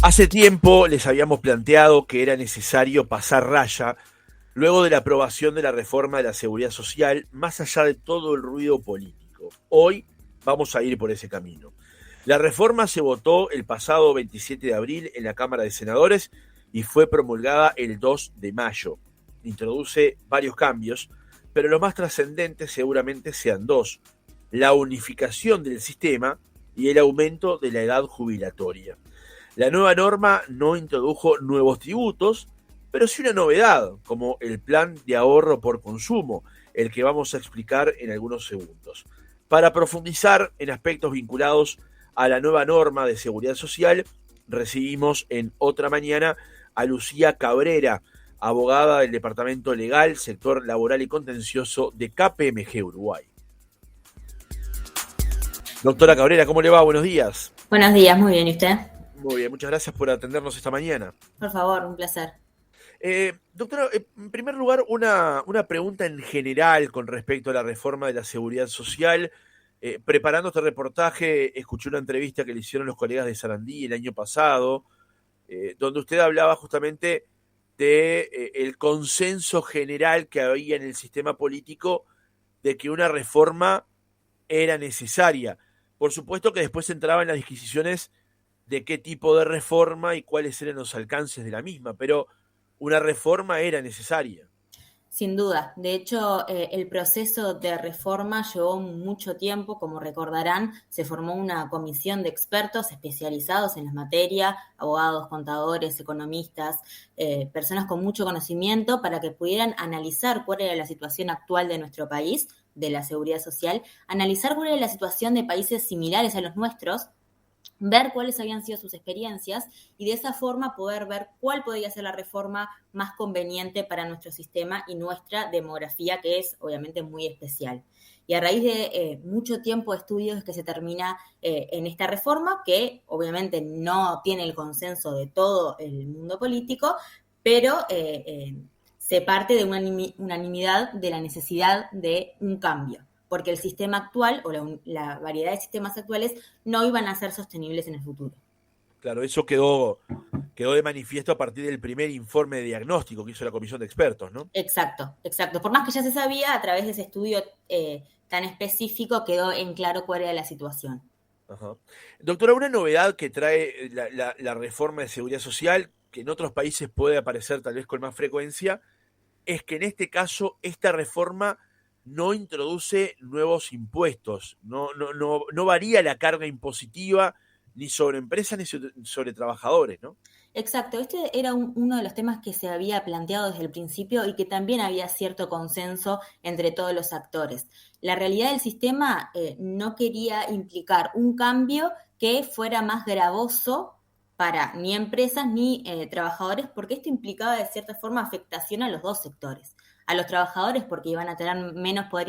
Hace tiempo les habíamos planteado que era necesario pasar raya luego de la aprobación de la reforma de la seguridad social, más allá de todo el ruido político. Hoy vamos a ir por ese camino. La reforma se votó el pasado 27 de abril en la Cámara de Senadores y fue promulgada el 2 de mayo. Introduce varios cambios, pero los más trascendentes seguramente sean dos: la unificación del sistema y el aumento de la edad jubilatoria. La nueva norma no introdujo nuevos tributos, pero sí una novedad, como el plan de ahorro por consumo, el que vamos a explicar en algunos segundos. Para profundizar en aspectos vinculados a la nueva norma de seguridad social, recibimos en Otra Mañana a Lucía Cabrera, abogada del Departamento Legal, Sector Laboral y Contencioso de KPMG Uruguay. Doctora Cabrera, ¿cómo le va? Buenos días. Buenos días, muy bien, ¿y usted? Muy bien, muchas gracias por atendernos esta mañana. Por favor, un placer. Doctora, en primer lugar, una pregunta en general con respecto a la reforma de la seguridad social. Preparando este reportaje, escuché una entrevista que le hicieron los colegas de Sarandí el año pasado, donde usted hablaba justamente de el consenso general que había en el sistema político de que una reforma era necesaria. Por supuesto que después entraba en las disquisiciones de qué tipo de reforma y cuáles eran los alcances de la misma, pero una reforma era necesaria. Sin duda. De hecho, el proceso de reforma llevó mucho tiempo. Como recordarán, se formó una comisión de expertos especializados en la materia, abogados, contadores, economistas, personas con mucho conocimiento, para que pudieran analizar cuál era la situación actual de nuestro país, de la seguridad social, analizar cuál era la situación de países similares a los nuestros, ver cuáles habían sido sus experiencias y de esa forma poder ver cuál podría ser la reforma más conveniente para nuestro sistema y nuestra demografía, que es obviamente muy especial. Y a raíz de mucho tiempo de estudios es que se termina en esta reforma, que obviamente no tiene el consenso de todo el mundo político, pero se parte de una unanimidad de la necesidad de un cambio, porque el sistema actual o la variedad de sistemas actuales no iban a ser sostenibles en el futuro. Claro, eso quedó de manifiesto a partir del primer informe de diagnóstico que hizo la comisión de expertos, ¿no? Exacto, exacto. Por más que ya se sabía, a través de ese estudio tan específico quedó en claro cuál era la situación. Ajá. Doctora, una novedad que trae la reforma de seguridad social, que en otros países puede aparecer tal vez con más frecuencia, es que en este caso esta reforma no introduce nuevos impuestos, no varía la carga impositiva ni sobre empresas ni sobre trabajadores, ¿no? Exacto, este era uno de los temas que se había planteado desde el principio y que también había cierto consenso entre todos los actores. La realidad del sistema no quería implicar un cambio que fuera más gravoso para ni empresas ni trabajadores, porque esto implicaba de cierta forma afectación a los dos sectores. A los trabajadores porque iban a tener menos poder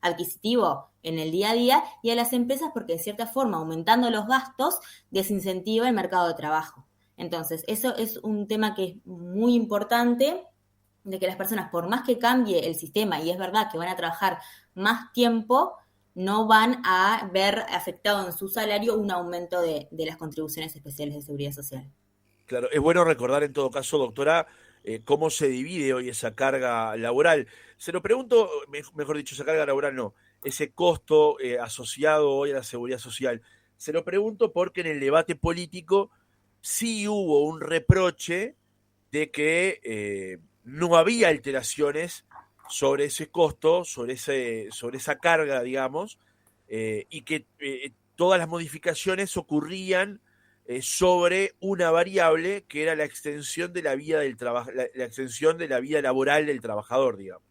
adquisitivo en el día a día, y a las empresas porque de cierta forma, aumentando los gastos, desincentiva el mercado de trabajo. Entonces, eso es un tema que es muy importante, de que las personas, por más que cambie el sistema, y es verdad que van a trabajar más tiempo, no van a ver afectado en su salario un aumento de las contribuciones especiales de seguridad social. Claro, es bueno recordar en todo caso, doctora, cómo se divide hoy esa carga laboral. Se lo pregunto, mejor dicho, esa carga laboral no, ese costo asociado hoy a la seguridad social. Se lo pregunto porque en el debate político sí hubo un reproche de que no había alteraciones sobre ese costo, sobre esa carga, digamos, y que todas las modificaciones ocurrían sobre una variable que era la extensión de la vida del trabajo, la extensión de la vida laboral del trabajador, digamos.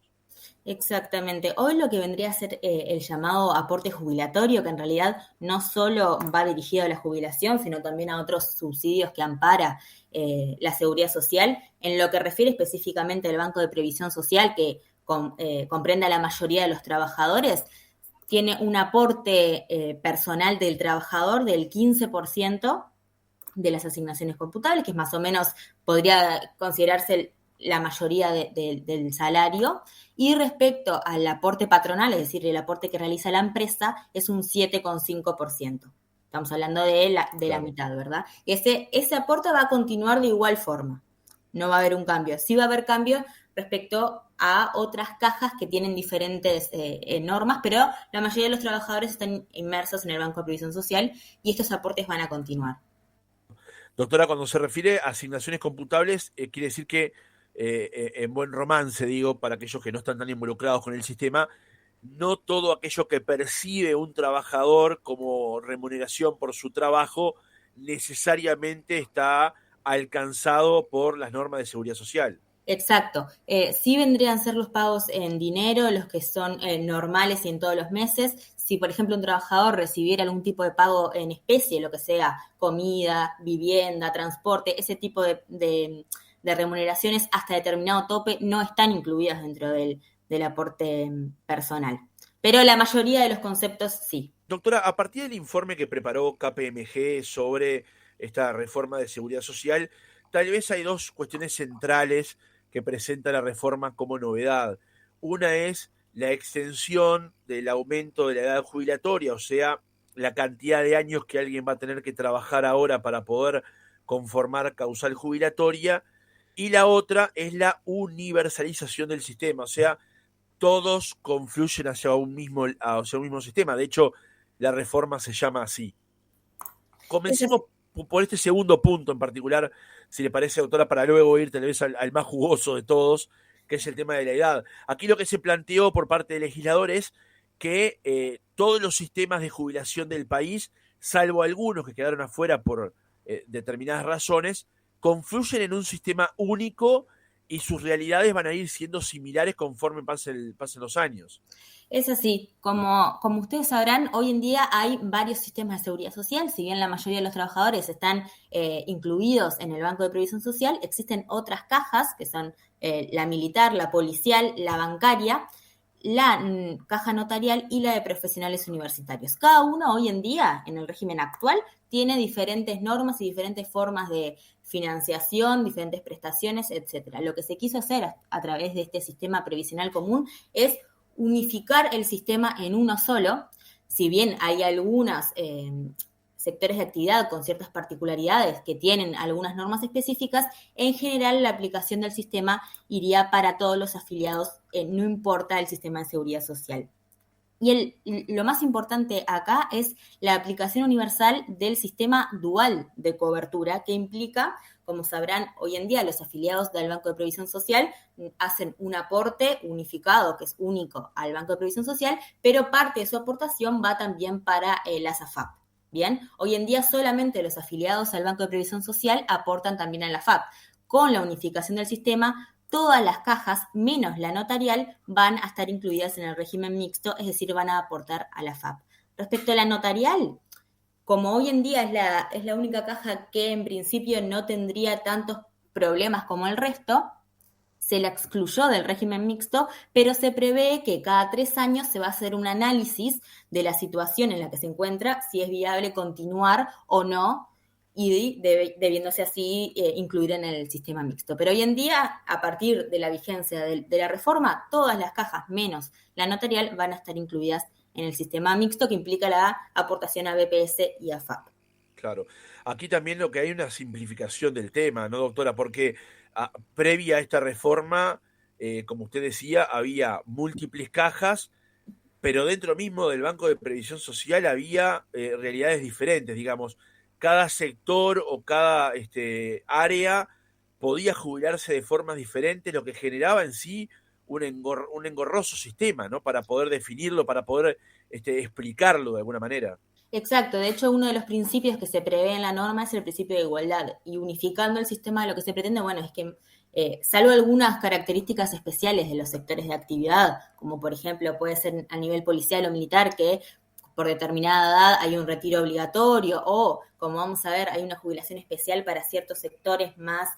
Exactamente. Hoy lo que vendría a ser el llamado aporte jubilatorio, que en realidad no solo va dirigido a la jubilación, sino también a otros subsidios que ampara la seguridad social, en lo que refiere específicamente al Banco de Previsión Social, que comprende a la mayoría de los trabajadores, tiene un aporte personal del trabajador del 15% de las asignaciones computables, que es más o menos, podría considerarse la mayoría del salario, y respecto al aporte patronal, es decir, el aporte que realiza la empresa, es un 7,5%. Estamos hablando de la Claro. mitad, ¿verdad? Ese aporte va a continuar de igual forma. No va a haber un cambio. Sí va a haber cambio respecto a otras cajas que tienen diferentes normas, pero la mayoría de los trabajadores están inmersos en el Banco de Previsión Social y estos aportes van a continuar. Doctora, cuando se refiere a asignaciones computables, quiere decir que, en buen romance, digo, para aquellos que no están tan involucrados con el sistema, no todo aquello que percibe un trabajador como remuneración por su trabajo necesariamente está alcanzado por las normas de seguridad social. Exacto. Sí vendrían a ser los pagos en dinero, los que son normales y en todos los meses. Si, por ejemplo, un trabajador recibiera algún tipo de pago en especie, lo que sea, comida, vivienda, transporte, ese tipo de remuneraciones hasta determinado tope no están incluidas dentro del aporte personal. Pero la mayoría de los conceptos sí. Doctora, a partir del informe que preparó KPMG sobre esta reforma de seguridad social, tal vez hay dos cuestiones centrales que presenta la reforma como novedad. Una es la extensión del aumento de la edad jubilatoria, o sea, la cantidad de años que alguien va a tener que trabajar ahora para poder conformar causal jubilatoria. Y la otra es la universalización del sistema, o sea, todos confluyen hacia un mismo sistema. De hecho, la reforma se llama así. Comencemos por este segundo punto en particular, si le parece, doctora, para luego ir tal vez al más jugoso de todos, que es el tema de la edad. Aquí lo que se planteó por parte del legislador es que todos los sistemas de jubilación del país, salvo algunos que quedaron afuera por determinadas razones, confluyen en un sistema único y sus realidades van a ir siendo similares conforme pasen los años. Es así, como ustedes sabrán, hoy en día hay varios sistemas de seguridad social, si bien la mayoría de los trabajadores están incluidos en el Banco de Previsión Social, existen otras cajas, que son la militar, la policial, la bancaria, la caja notarial y la de profesionales universitarios. Cada uno hoy en día, en el régimen actual, tiene diferentes normas y diferentes formas de financiación, diferentes prestaciones, etcétera. Lo que se quiso hacer a través de este sistema previsional común es unificar el sistema en uno solo, si bien hay algunos sectores de actividad con ciertas particularidades que tienen algunas normas específicas, en general la aplicación del sistema iría para todos los afiliados, no importa el sistema de seguridad social. Y lo más importante acá es la aplicación universal del sistema dual de cobertura, que implica, como sabrán, hoy en día los afiliados del Banco de Previsión Social hacen un aporte unificado, que es único al Banco de Previsión Social, pero parte de su aportación va también para las AFAP. Bien, hoy en día solamente los afiliados al Banco de Previsión Social aportan también a la AFAP. Con la unificación del sistema, todas las cajas, menos la notarial, van a estar incluidas en el régimen mixto, es decir, van a aportar a la FAP. Respecto a la notarial, como hoy en día es la única caja que en principio no tendría tantos problemas como el resto, se la excluyó del régimen mixto, pero se prevé que cada 3 años se va a hacer un análisis de la situación en la que se encuentra, si es viable continuar o no, y debiéndose así incluir en el sistema mixto. Pero hoy en día, a partir de la vigencia de la reforma, todas las cajas menos la notarial van a estar incluidas en el sistema mixto, que implica la aportación a BPS y a FAP. Claro. Aquí también lo que hay una simplificación del tema, ¿no, doctora? Porque previa a esta reforma, como usted decía, había múltiples cajas, pero dentro mismo del Banco de Previsión Social había realidades diferentes, digamos. Cada sector o cada área podía jubilarse de formas diferentes, lo que generaba en sí un engorroso sistema, ¿no? Para poder definirlo, para poder explicarlo de alguna manera. Exacto, de hecho uno de los principios que se prevé en la norma es el principio de igualdad, y unificando el sistema lo que se pretende, bueno, es que salvo algunas características especiales de los sectores de actividad, como por ejemplo puede ser a nivel policial o militar, que por determinada edad hay un retiro obligatorio, o como vamos a ver, hay una jubilación especial para ciertos sectores más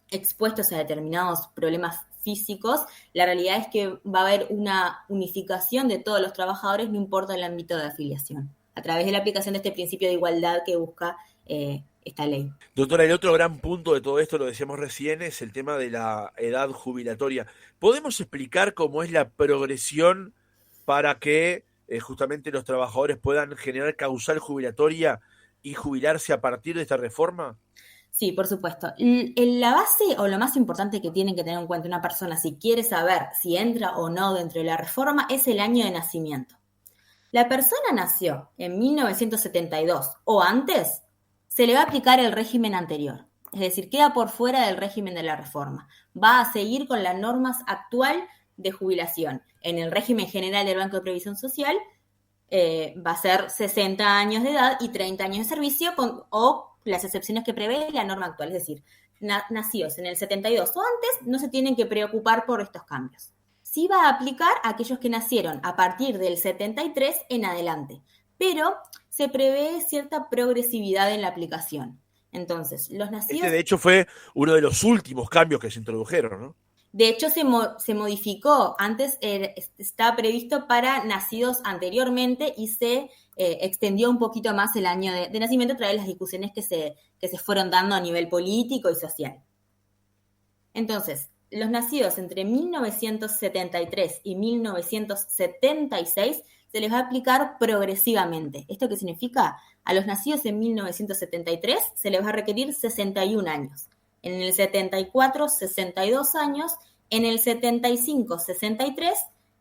expuestos a determinados problemas físicos, la realidad es que va a haber una unificación de todos los trabajadores, no importa el ámbito de afiliación, a través de la aplicación de este principio de igualdad que busca esta ley. Doctora, el otro gran punto de todo esto, lo decíamos recién, es el tema de la edad jubilatoria. ¿Podemos explicar cómo es la progresión para que justamente los trabajadores puedan generar causal jubilatoria y jubilarse a partir de esta reforma? Sí, por supuesto. La base o lo más importante que tiene que tener en cuenta una persona si quiere saber si entra o no dentro de la reforma es el año de nacimiento. La persona nació en 1972 o antes, se le va a aplicar el régimen anterior. Es decir, queda por fuera del régimen de la reforma. Va a seguir con las normas actual de jubilación. En el régimen general del Banco de Previsión Social va a ser 60 años de edad y 30 años de servicio o las excepciones que prevé la norma actual. Es decir, nacidos en el 72 o antes no se tienen que preocupar por estos cambios. Sí va a aplicar a aquellos que nacieron a partir del 73 en adelante, pero se prevé cierta progresividad en la aplicación. Entonces, los nacidos... De hecho, fue uno de los últimos cambios que se introdujeron, ¿no? De hecho, se modificó. Antes estaba previsto para nacidos anteriormente y se extendió un poquito más el año de nacimiento a través de las discusiones que se fueron dando a nivel político y social. Entonces, los nacidos entre 1973 y 1976 se les va a aplicar progresivamente. ¿Esto qué significa? A los nacidos en 1973 se les va a requerir 61 años. En el 74, 62 años, en el 75, 63,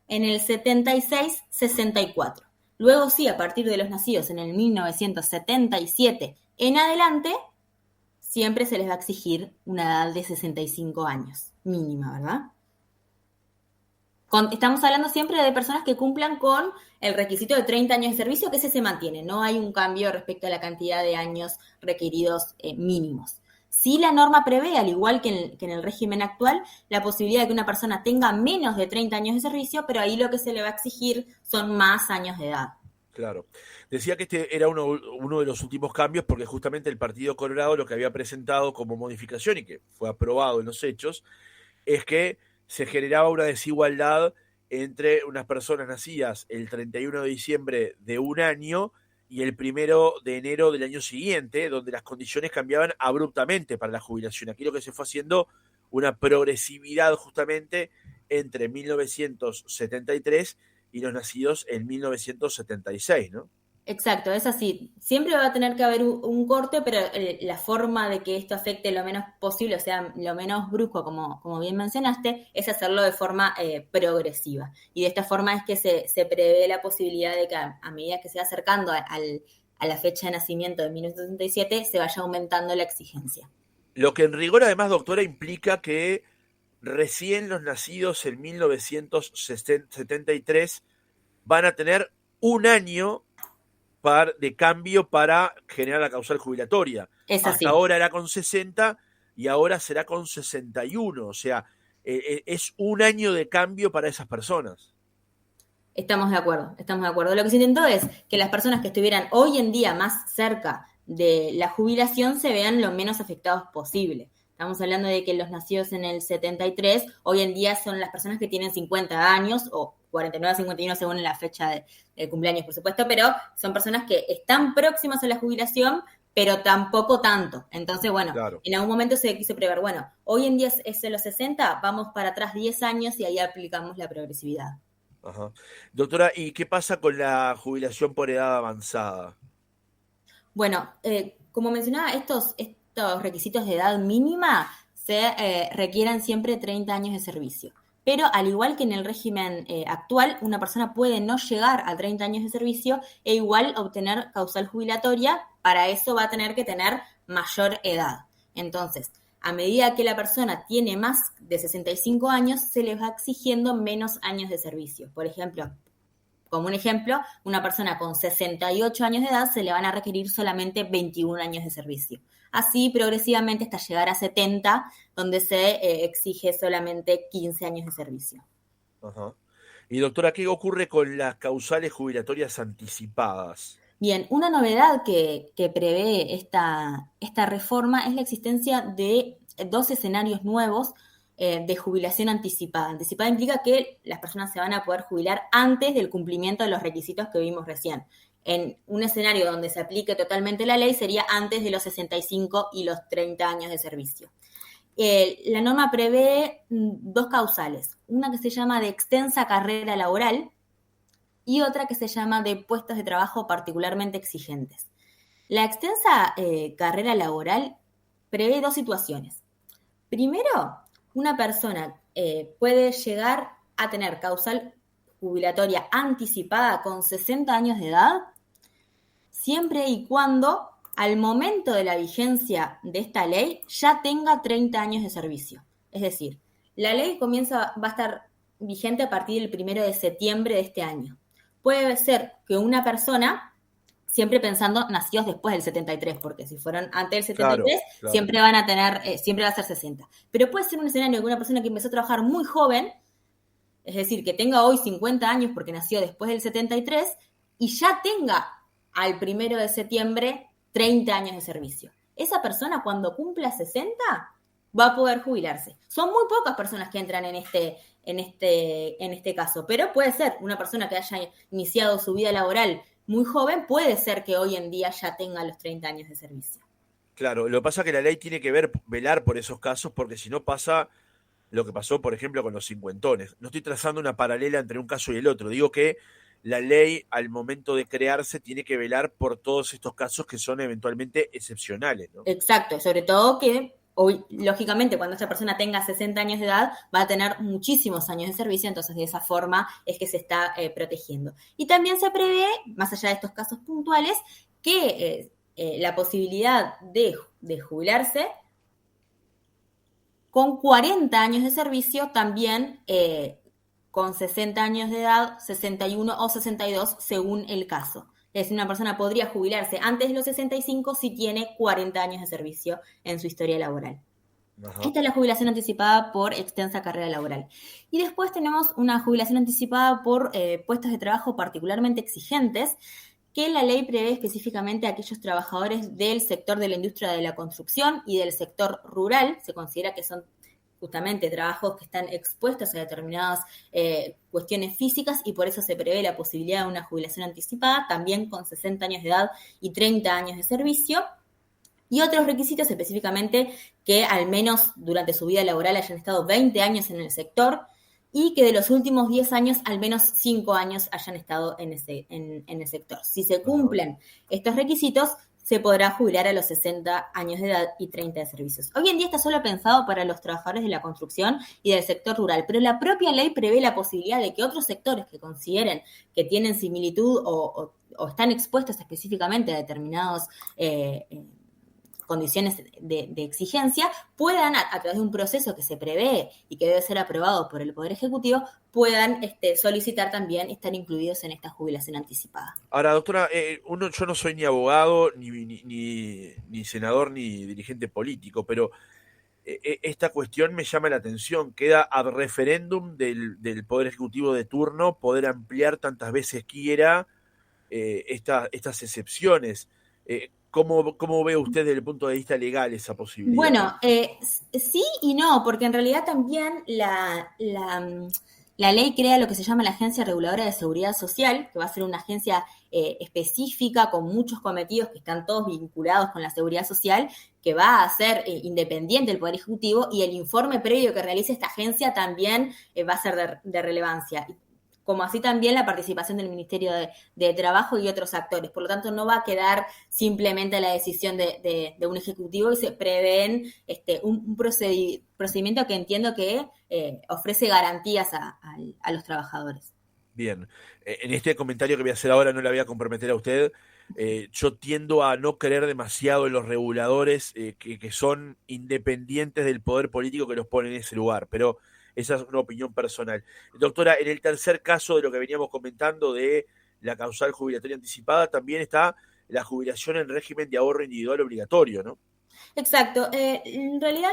en el 76, 64. Luego sí, a partir de los nacidos en el 1977 en adelante, siempre se les va a exigir una edad de 65 años, mínima, ¿verdad? Estamos hablando siempre de personas que cumplan con el requisito de 30 años de servicio, que ese se mantiene, no hay un cambio respecto a la cantidad de años requeridos mínimos. Sí, la norma prevé, al igual que en el régimen actual, la posibilidad de que una persona tenga menos de 30 años de servicio, pero ahí lo que se le va a exigir son más años de edad. Claro. Decía que este era uno de los últimos cambios porque justamente el Partido Colorado lo que había presentado como modificación y que fue aprobado en los hechos es que se generaba una desigualdad entre unas personas nacidas el 31 de diciembre de un año y el 1 de enero del año siguiente, donde las condiciones cambiaban abruptamente para la jubilación. Aquí lo que se fue haciendo una progresividad justamente entre 1973 y los nacidos en 1976, ¿no? Exacto, es así. Siempre va a tener que haber un corte, pero la forma de que esto afecte lo menos posible, o sea, lo menos brusco, como bien mencionaste, es hacerlo de forma progresiva. Y de esta forma es que se prevé la posibilidad de que a medida que se va acercando a la fecha de nacimiento de 1977, se vaya aumentando la exigencia. Lo que en rigor, además, doctora, implica que recién los nacidos en 1973 van a tener un año de cambio para generar la causal jubilatoria. Es Hasta así. ahora era con 60 y ahora será con 61. O sea, es un año de cambio para esas personas. Estamos de acuerdo, estamos de acuerdo. Lo que se intentó es que las personas que estuvieran hoy en día más cerca de la jubilación se vean lo menos afectados posible. Estamos hablando de que los nacidos en el 73 hoy en día son las personas que tienen 50 años o 49 a 51 según la fecha de cumpleaños, por supuesto, pero son personas que están próximas a la jubilación, pero tampoco tanto. Entonces, bueno, Claro. en algún momento se quiso prever, bueno, hoy en día es de los 60, vamos para atrás 10 años y ahí aplicamos la progresividad. Ajá. Doctora, ¿y qué pasa con la jubilación por edad avanzada? Bueno, como mencionaba, estos requisitos de edad mínima se requieren siempre 30 años de servicio. Pero al igual que en el régimen actual, una persona puede no llegar a 30 años de servicio e igual obtener causal jubilatoria. Para eso va a tener que tener mayor edad. Entonces, a medida que la persona tiene más de 65 años, se le va exigiendo menos años de servicio. Por ejemplo, como un ejemplo, una persona con 68 años de edad se le van a requerir solamente 21 años de servicio. Así progresivamente hasta llegar a 70, donde se exige solamente 15 años de servicio. Ajá. Y doctora, ¿qué ocurre con las causales jubilatorias anticipadas? Bien, una novedad que prevé esta reforma es la existencia de dos escenarios nuevos de jubilación anticipada. Anticipada implica que las personas se van a poder jubilar antes del cumplimiento de los requisitos que vimos recién. En un escenario donde se aplique totalmente la ley sería antes de los 65 y los 30 años de servicio. La norma prevé dos causales, una que se llama de extensa carrera laboral y otra que se llama de puestos de trabajo particularmente exigentes. La extensa carrera laboral prevé dos situaciones. Primero, una persona puede llegar a tener causal jubilatoria anticipada con 60 años de edad, siempre y cuando al momento de la vigencia de esta ley ya tenga 30 años de servicio. Es decir, la ley va a estar vigente a partir del 1 de septiembre de este año. Puede ser que una persona, siempre pensando nacidos después del 73, porque si fueron antes del 73, Claro. siempre van a tener, siempre va a ser 60. Pero puede ser un escenario de una persona que empezó a trabajar muy joven, es decir, que tenga hoy 50 años porque nació después del 73 y ya tenga al 1 de septiembre 30 años de servicio. Esa persona cuando cumpla 60 va a poder jubilarse. Son muy pocas personas que entran en este caso, pero puede ser una persona que haya iniciado su vida laboral muy joven, puede ser que hoy en día ya tenga los 30 años de servicio. Claro, lo que pasa es que la ley tiene que velar por esos casos, porque si no pasa lo que pasó, por ejemplo, con los cincuentones. No estoy trazando una paralela entre un caso y el otro. Digo que la ley, al momento de crearse, tiene que velar por todos estos casos que son eventualmente excepcionales, ¿no? Exacto, sobre todo que hoy, lógicamente, cuando esta persona tenga 60 años de edad, va a tener muchísimos años de servicio, entonces de esa forma es que se está protegiendo. Y también se prevé, más allá de estos casos puntuales, que la posibilidad de jubilarse con 40 años de servicio, también con 60 años de edad, 61 o 62, según el caso. Es decir, una persona podría jubilarse antes de los 65 si tiene 40 años de servicio en su historia laboral. Ajá. Esta es la jubilación anticipada por extensa carrera laboral. Y después tenemos una jubilación anticipada por puestos de trabajo particularmente exigentes, que la ley prevé específicamente a aquellos trabajadores del sector de la industria de la construcción y del sector rural. Se considera que son justamente trabajos que están expuestos a determinadas cuestiones físicas y por eso se prevé la posibilidad de una jubilación anticipada, también con 60 años de edad y 30 años de servicio. Y otros requisitos específicamente que al menos durante su vida laboral hayan estado 20 años en el sector y que de los últimos 10 años al menos 5 años hayan estado en el sector. Si se cumplen estos requisitos, se podrá jubilar a los 60 años de edad y 30 de servicios. Hoy en día está solo pensado para los trabajadores de la construcción y del sector rural, pero la propia ley prevé la posibilidad de que otros sectores que consideren que tienen similitud o están expuestos específicamente a determinados condiciones de exigencia, puedan, a través de un proceso que se prevé y que debe ser aprobado por el Poder Ejecutivo, puedan solicitar también estar incluidos en esta jubilación anticipada. Ahora, doctora, yo no soy ni abogado, ni senador, ni dirigente político, pero esta cuestión me llama la atención. Queda ad referéndum del Poder Ejecutivo de turno poder ampliar tantas veces quiera estas excepciones. ¿Cómo ve usted desde el punto de vista legal esa posibilidad? Bueno, sí y no, porque en realidad también la ley crea lo que se llama la Agencia Reguladora de Seguridad Social, que va a ser una agencia específica con muchos cometidos que están todos vinculados con la seguridad social, que va a ser independiente del Poder Ejecutivo, y el informe previo que realice esta agencia también va a ser de relevancia, como así también la participación del Ministerio de Trabajo y otros actores. Por lo tanto, no va a quedar simplemente la decisión de un ejecutivo y se prevén un procedimiento que entiendo que ofrece garantías a los trabajadores. Bien, en este comentario que voy a hacer ahora no la voy a comprometer a usted. Yo tiendo a no creer demasiado en los reguladores que son independientes del poder político que los pone en ese lugar, pero esa es una opinión personal. Doctora, en el tercer caso de lo que veníamos comentando de la causal jubilatoria anticipada, también está la jubilación en régimen de ahorro individual obligatorio, ¿no? Exacto. En realidad,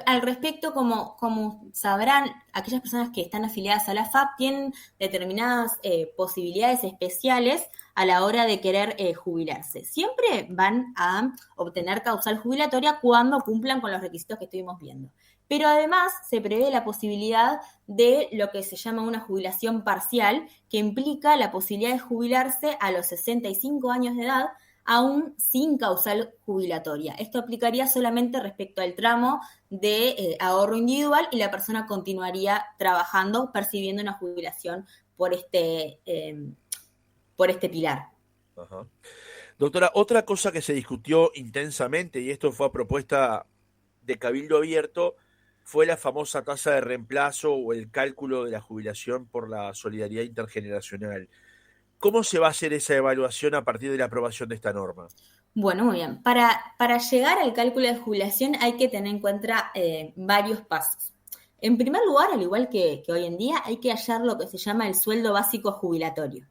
al respecto, como sabrán, aquellas personas que están afiliadas a la FAP tienen determinadas posibilidades especiales a la hora de querer jubilarse. Siempre van a obtener causal jubilatoria cuando cumplan con los requisitos que estuvimos viendo. Pero además se prevé la posibilidad de lo que se llama una jubilación parcial, que implica la posibilidad de jubilarse a los 65 años de edad, aún sin causal jubilatoria. Esto aplicaría solamente respecto al tramo de ahorro individual y la persona continuaría trabajando, percibiendo una jubilación por por este pilar. Ajá. Doctora, otra cosa que se discutió intensamente, y esto fue a propuesta de Cabildo Abierto, fue la famosa tasa de reemplazo o el cálculo de la jubilación por la solidaridad intergeneracional. ¿Cómo se va a hacer esa evaluación a partir de la aprobación de esta norma? Bueno, muy bien. Para llegar al cálculo de jubilación hay que tener en cuenta varios pasos. En primer lugar, al igual que hoy en día, hay que hallar lo que se llama el sueldo básico jubilatorio.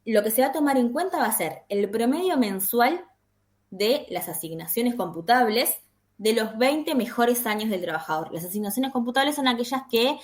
Lo que se va a tomar en cuenta va a ser el promedio mensual de las asignaciones computables de los 20 mejores años del trabajador. Las asignaciones computables son aquellas que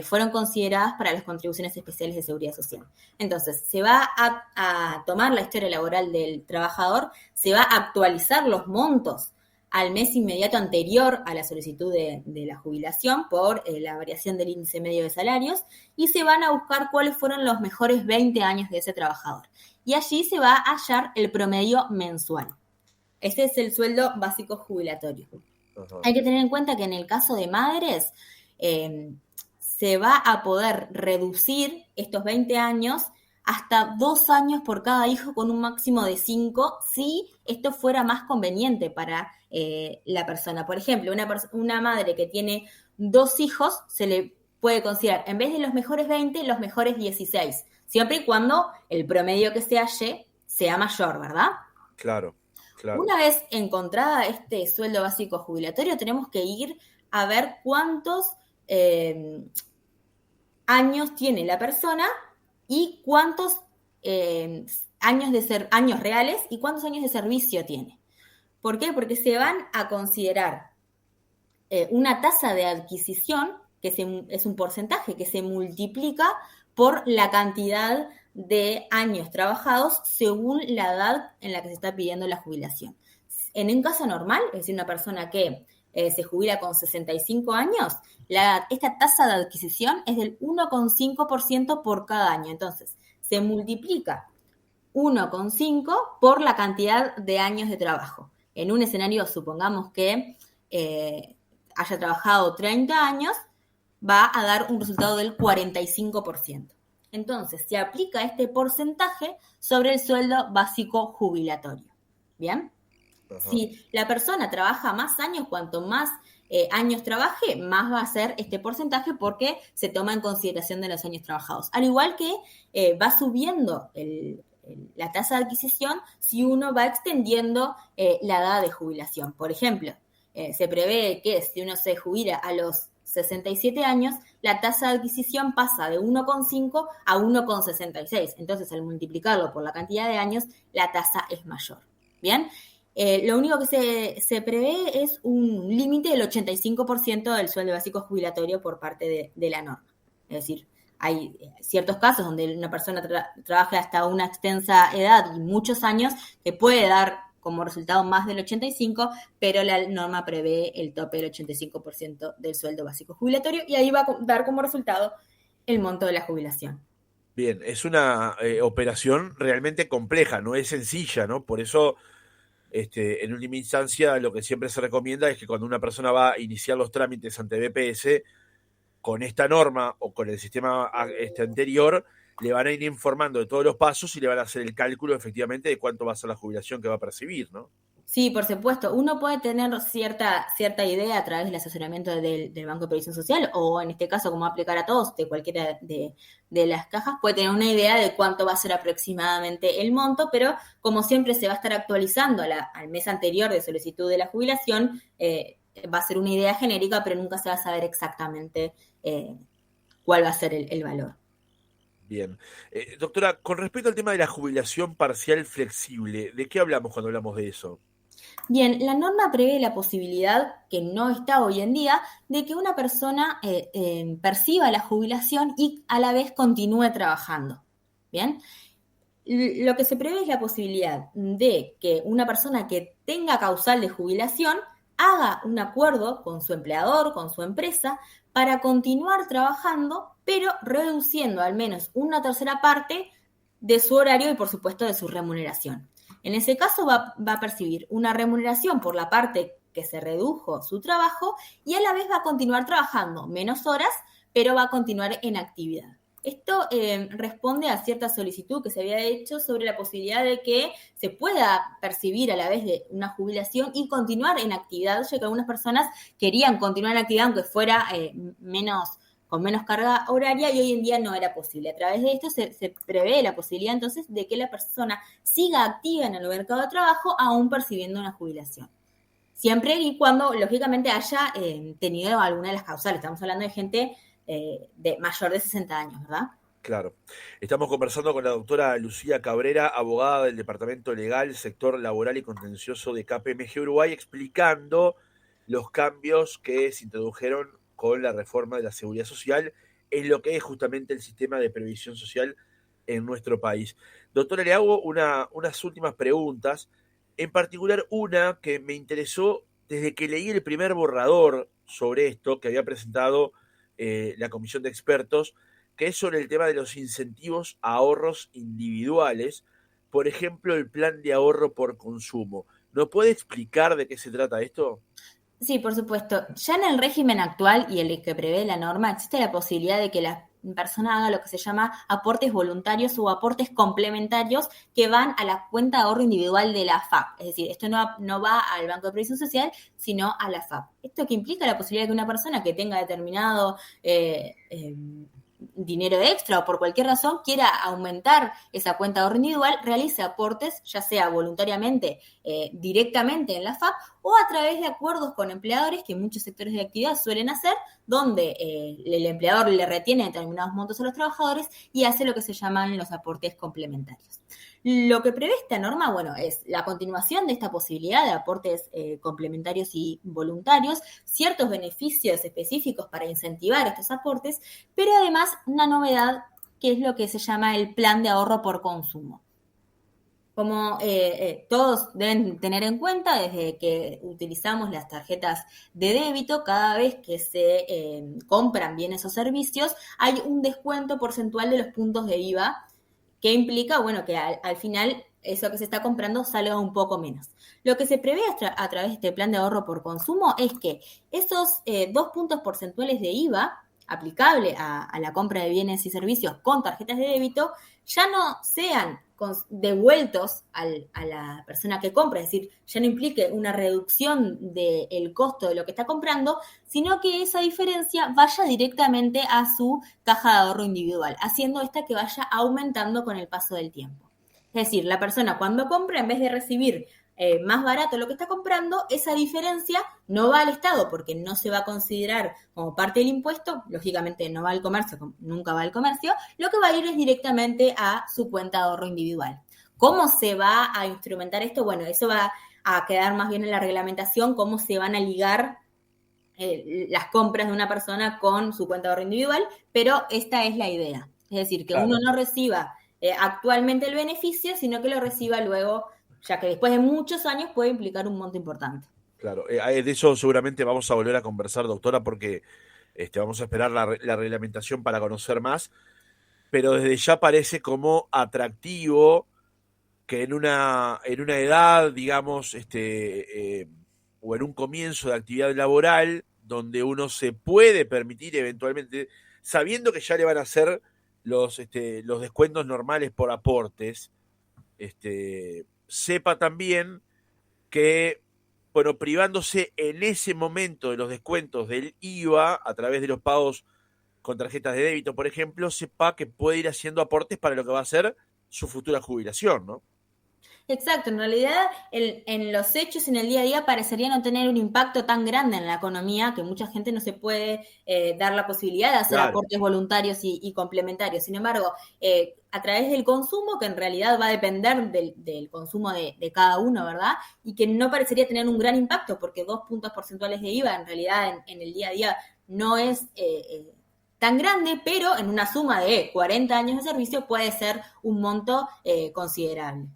fueron consideradas para las contribuciones especiales de seguridad social. Entonces, se va a tomar la historia laboral del trabajador, se va a actualizar los montos al mes inmediato anterior a la solicitud de la jubilación por la variación del índice medio de salarios, y se van a buscar cuáles fueron los mejores 20 años de ese trabajador. Y allí se va a hallar el promedio mensual. Ese es el sueldo básico jubilatorio. Ajá. Hay que tener en cuenta que en el caso de madres, se va a poder reducir estos 20 años hasta 2 años por cada hijo, con un máximo de 5, si esto fuera más conveniente para la persona. Por ejemplo, una madre que tiene 2 hijos, se le puede considerar, en vez de los mejores 20, los mejores 16, siempre y cuando el promedio que se halle sea mayor, ¿verdad? Claro. Claro. Una vez encontrada este sueldo básico jubilatorio, tenemos que ir a ver cuántos años tiene la persona y cuántos años reales y cuántos años de servicio tiene. ¿Por qué? Porque se van a considerar una tasa de adquisición, que es un porcentaje que se multiplica por la cantidad de años trabajados según la edad en la que se está pidiendo la jubilación. En un caso normal, es decir, una persona que se jubila con 65 años, esta tasa de adquisición es del 1,5% por cada año. Entonces, se multiplica 1,5 por la cantidad de años de trabajo. En un escenario, supongamos que haya trabajado 30 años, va a dar un resultado del 45%. Entonces, se aplica este porcentaje sobre el sueldo básico jubilatorio. ¿Bien? Ajá. Si la persona trabaja más años, cuanto más años trabaje, más va a ser este porcentaje, porque se toma en consideración de los años trabajados. Al igual que va subiendo la tasa de adquisición si uno va extendiendo la edad de jubilación. Por ejemplo, se prevé que si uno se jubila a los 67 años, la tasa de adquisición pasa de 1,5 a 1,66. Entonces, al multiplicarlo por la cantidad de años, la tasa es mayor. ¿Bien? Lo único que se prevé es un límite del 85% del sueldo básico jubilatorio por parte de la norma. Es decir, hay ciertos casos donde una persona trabaja hasta una extensa edad y muchos años, que puede dar como resultado más del 85%, pero la norma prevé el tope del 85% del sueldo básico jubilatorio, y ahí va a dar como resultado el monto de la jubilación. Bien, es una operación realmente compleja, no es sencilla, ¿no? Por eso, en última instancia, lo que siempre se recomienda es que cuando una persona va a iniciar los trámites ante BPS, con esta norma o con el sistema anterior, le van a ir informando de todos los pasos y le van a hacer el cálculo efectivamente de cuánto va a ser la jubilación que va a percibir, ¿no? Sí, por supuesto. Uno puede tener cierta idea a través del asesoramiento del Banco de Previsión Social, o en este caso, como aplicar a todos, de cualquiera de las cajas, puede tener una idea de cuánto va a ser aproximadamente el monto, pero como siempre se va a estar actualizando al mes anterior de solicitud de la jubilación, va a ser una idea genérica, pero nunca se va a saber exactamente cuál va a ser el valor. Bien. Doctora, con respecto al tema de la jubilación parcial flexible, ¿de qué hablamos cuando hablamos de eso? Bien, la norma prevé la posibilidad, que no está hoy en día, de que una persona perciba la jubilación y a la vez continúe trabajando. Bien, lo que se prevé es la posibilidad de que una persona que tenga causal de jubilación haga un acuerdo con su empleador, con su empresa, para continuar trabajando, pero reduciendo al menos una tercera parte de su horario y, por supuesto, de su remuneración. En ese caso va a percibir una remuneración por la parte que se redujo su trabajo, y a la vez va a continuar trabajando menos horas, pero va a continuar en actividad. Esto responde a cierta solicitud que se había hecho sobre la posibilidad de que se pueda percibir a la vez de una jubilación y continuar en actividad, ya que algunas personas querían continuar en actividad aunque fuera con menos carga horaria, y hoy en día no era posible. A través de esto se prevé la posibilidad entonces de que la persona siga activa en el mercado de trabajo aún percibiendo una jubilación. Siempre y cuando, lógicamente, haya tenido alguna de las causales. Estamos hablando de gente de mayor de 60 años, ¿verdad? Claro. Estamos conversando con la doctora Lucía Cabrera, abogada del Departamento Legal, Sector Laboral y Contencioso de KPMG Uruguay, explicando los cambios que se introdujeron con la reforma de la seguridad social en lo que es justamente el sistema de previsión social en nuestro país. Doctora, le hago unas últimas preguntas, en particular una que me interesó desde que leí el primer borrador sobre esto que había presentado la Comisión de Expertos, que es sobre el tema de los incentivos a ahorros individuales, por ejemplo, el plan de ahorro por consumo. ¿No puede explicar de qué se trata esto? Sí, por supuesto. Ya en el régimen actual y el que prevé la norma, existe la posibilidad de que la persona haga lo que se llama aportes voluntarios o aportes complementarios que van a la cuenta de ahorro individual de la FAP. Es decir, esto no va al Banco de Previsión Social, sino a la FAP. Esto que implica la posibilidad de que una persona que tenga determinado dinero extra o por cualquier razón quiera aumentar esa cuenta de ahorro individual, realice aportes, ya sea voluntariamente, directamente en la FAP o a través de acuerdos con empleadores que muchos sectores de actividad suelen hacer, donde el empleador le retiene determinados montos a los trabajadores y hace lo que se llaman los aportes complementarios. Lo que prevé esta norma, bueno, es la continuación de esta posibilidad de aportes complementarios y voluntarios, ciertos beneficios específicos para incentivar estos aportes, pero además una novedad que es lo que se llama el plan de ahorro por consumo. Como todos deben tener en cuenta, desde que utilizamos las tarjetas de débito, cada vez que se compran bienes o servicios, hay un descuento porcentual de los puntos de IVA que implica, bueno, que al final eso que se está comprando salga un poco menos. Lo que se prevé a través de este plan de ahorro por consumo es que esos 2 puntos porcentuales de IVA aplicable a la compra de bienes y servicios con tarjetas de débito ya no sean devueltos a la persona que compra, es decir, ya no implique una reducción del costo de lo que está comprando, sino que esa diferencia vaya directamente a su caja de ahorro individual, haciendo esta que vaya aumentando con el paso del tiempo. Es decir, la persona cuando compra, en vez de recibir más barato lo que está comprando, esa diferencia no va al Estado porque no se va a considerar como parte del impuesto, lógicamente no va al comercio, nunca va al comercio, lo que va a ir es directamente a su cuenta de ahorro individual. ¿Cómo se va a instrumentar esto? Bueno, eso va a quedar más bien en la reglamentación, cómo se van a ligar las compras de una persona con su cuenta de ahorro individual, pero esta es la idea. Es decir, que uno no reciba actualmente el beneficio, sino que lo reciba luego, ya que después de muchos años puede implicar un monto importante. Claro, de eso seguramente vamos a volver a conversar, doctora, porque vamos a esperar la reglamentación para conocer más, pero desde ya parece como atractivo que en una edad, digamos, o en un comienzo de actividad laboral, donde uno se puede permitir eventualmente, sabiendo que ya le van a hacer los descuentos normales por aportes, sepa también que, bueno, privándose en ese momento de los descuentos del IVA a través de los pagos con tarjetas de débito, por ejemplo, sepa que puede ir haciendo aportes para lo que va a ser su futura jubilación, ¿no? Exacto, en realidad en los hechos, en el día a día, parecería no tener un impacto tan grande en la economía que mucha gente no se puede dar la posibilidad de hacer Claro. aportes voluntarios y complementarios. Sin embargo, a través del consumo, que en realidad va a depender del consumo de cada uno, ¿verdad? Y que no parecería tener un gran impacto porque 2 puntos porcentuales de IVA en realidad en el día a día no es tan grande, pero en una suma de 40 años de servicio puede ser un monto considerable.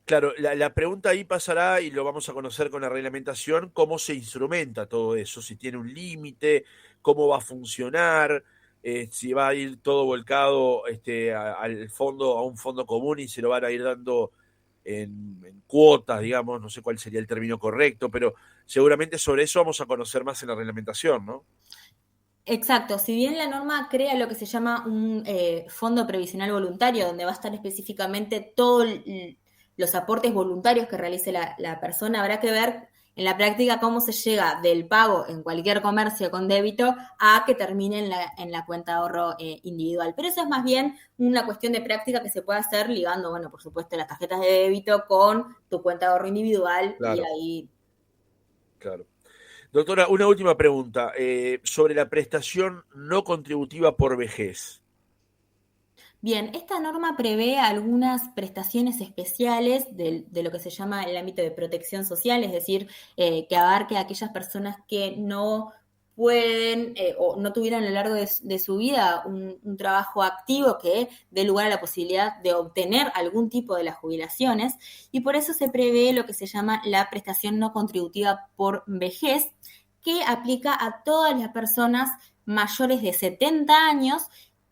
Claro, la pregunta ahí pasará, y lo vamos a conocer con la reglamentación, cómo se instrumenta todo eso, si tiene un límite, cómo va a funcionar, si va a ir todo volcado al fondo, a un fondo común y se lo van a ir dando en cuotas, digamos, no sé cuál sería el término correcto, pero seguramente sobre eso vamos a conocer más en la reglamentación, ¿no? Exacto, si bien la norma crea lo que se llama un fondo previsional voluntario, donde va a estar específicamente todos los aportes voluntarios que realice la persona, habrá que ver en la práctica cómo se llega del pago en cualquier comercio con débito a que termine en la cuenta de ahorro individual. Pero eso es más bien una cuestión de práctica que se puede hacer ligando, bueno, por supuesto, las tarjetas de débito con tu cuenta de ahorro individual. Claro. Y ahí... Claro. Doctora, una última pregunta sobre la prestación no contributiva por vejez. Bien, esta norma prevé algunas prestaciones especiales de lo que se llama el ámbito de protección social, es decir, que abarque a aquellas personas que no pueden o no tuvieron a lo largo de su vida un trabajo activo que dé lugar a la posibilidad de obtener algún tipo de las jubilaciones, y por eso se prevé lo que se llama la prestación no contributiva por vejez, que aplica a todas las personas mayores de 70 años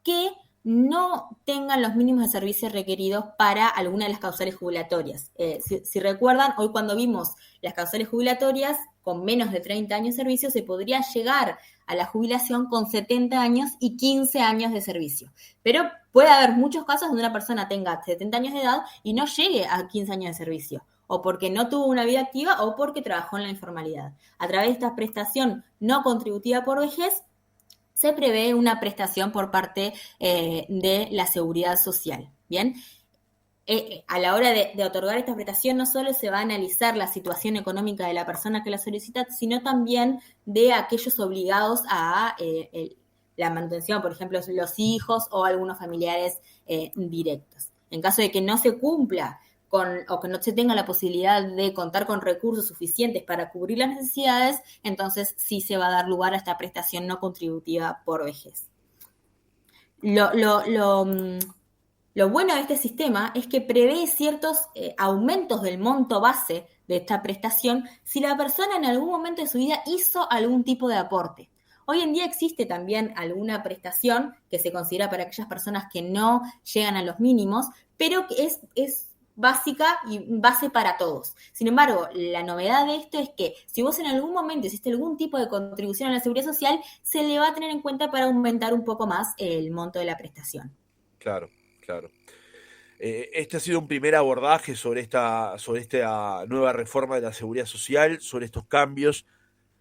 que no tengan los mínimos de servicios requeridos para alguna de las causales jubilatorias. Si recuerdan, hoy cuando vimos las causales jubilatorias, con menos de 30 años de servicio, se podría llegar a la jubilación con 70 años y 15 años de servicio. Pero puede haber muchos casos donde una persona tenga 70 años de edad y no llegue a 15 años de servicio, o porque no tuvo una vida activa o porque trabajó en la informalidad. A través de esta prestación no contributiva por vejez, se prevé una prestación por parte de la Seguridad Social. Bien, a la hora de otorgar esta prestación no solo se va a analizar la situación económica de la persona que la solicita, sino también de aquellos obligados a la manutención, por ejemplo, los hijos o algunos familiares directos. En caso de que no se cumpla o que no se tenga la posibilidad de contar con recursos suficientes para cubrir las necesidades, entonces sí se va a dar lugar a esta prestación no contributiva por vejez. Lo bueno de este sistema es que prevé ciertos aumentos del monto base de esta prestación si la persona en algún momento de su vida hizo algún tipo de aporte. Hoy en día existe también alguna prestación que se considera para aquellas personas que no llegan a los mínimos, pero que es básica y base para todos. Sin embargo, la novedad de esto es que si vos en algún momento hiciste algún tipo de contribución a la seguridad social, se le va a tener en cuenta para aumentar un poco más el monto de la prestación. Claro. Este ha sido un primer abordaje sobre esta nueva reforma de la seguridad social, sobre estos cambios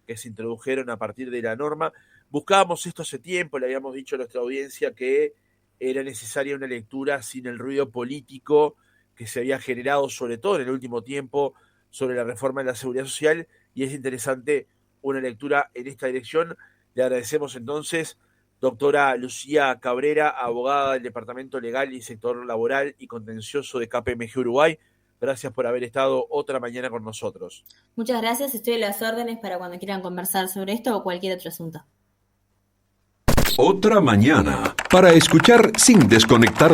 que se introdujeron a partir de la norma. Buscábamos esto hace tiempo, le habíamos dicho a nuestra audiencia que era necesaria una lectura sin el ruido político que se había generado, sobre todo en el último tiempo, sobre la reforma de la seguridad social, y es interesante una lectura en esta dirección. Le agradecemos entonces, doctora Lucía Cabrera, abogada del Departamento Legal y Sector Laboral y Contencioso de KPMG Uruguay. Gracias por haber estado otra mañana con nosotros. Muchas gracias, estoy a las órdenes para cuando quieran conversar sobre esto o cualquier otro asunto. Otra mañana, para escuchar sin desconectar